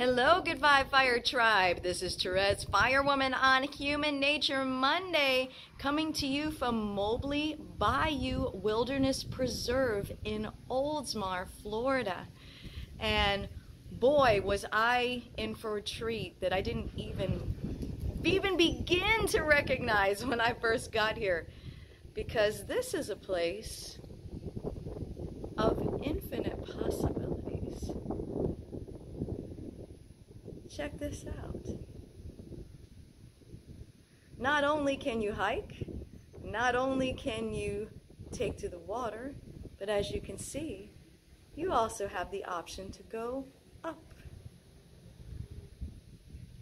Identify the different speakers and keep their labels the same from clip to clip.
Speaker 1: Hello, Good Vibe Fire Tribe. This is Terez Firewoman on Human Nature Monday, coming to you from Mobley Bayou Wilderness Preserve in Oldsmar, Florida. And boy, was I in for a treat that I didn't even begin to recognize when I first got here, because this is a place of infinite possibilities. Check this out. Not only can you hike, not only can you take to the water, but as you can see, you also have the option to go up.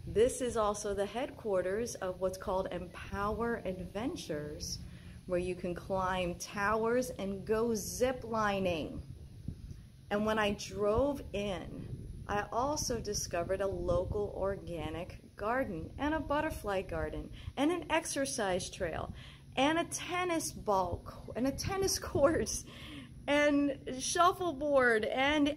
Speaker 1: This is also the headquarters of what's called Empower Adventures, where you can climb towers and go zip lining. And when I drove in, I also discovered a local organic garden and a butterfly garden and an exercise trail and a tennis ball and a tennis court and shuffleboard and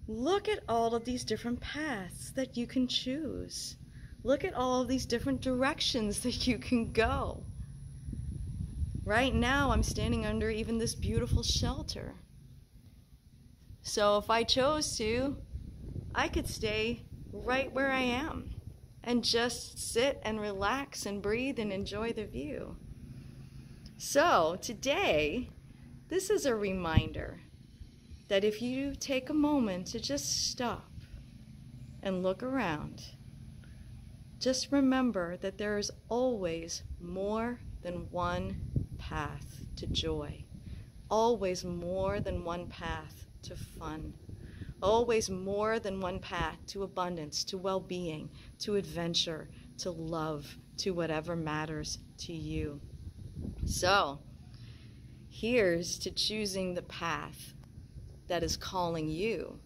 Speaker 1: look at all of these different paths that you can choose. Look at all of these different directions that you can go. Right now I'm standing under even this beautiful shelter. So if I chose to, I could stay right where I am and just sit and relax and breathe and enjoy the view. So today, this is a reminder that if you take a moment to just stop and look around, just remember that there is always more than one path to joy, always more than one path to fun, always more than one path to abundance, to well-being, to adventure, to love, to whatever matters to you. So here's to choosing the path that is calling you,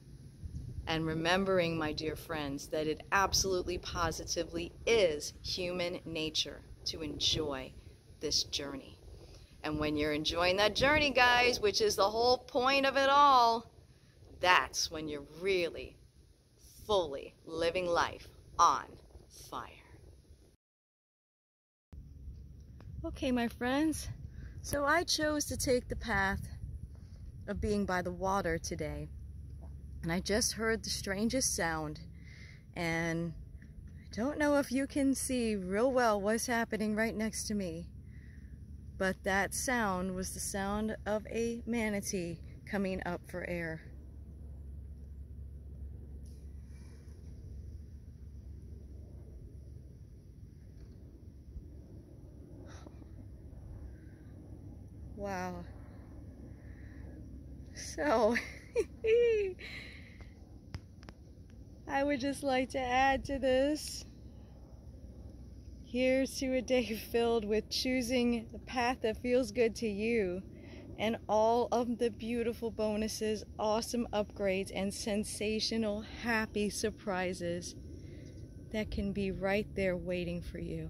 Speaker 1: and remembering, my dear friends, that it absolutely positively is human nature to enjoy this journey. And when you're enjoying that journey, guys, which is the whole point of it all, that's when you're really, fully living life on fire. Okay, my friends, so I chose to take the path of being by the water today. And I just heard the strangest sound. And I don't know if you can see real well what's happening right next to me. But that sound was the sound of a manatee coming up for air. Wow. So, I would just like to add to this. Here's to a day filled with choosing the path that feels good to you, and all of the beautiful bonuses, awesome upgrades, and sensational happy surprises that can be right there waiting for you.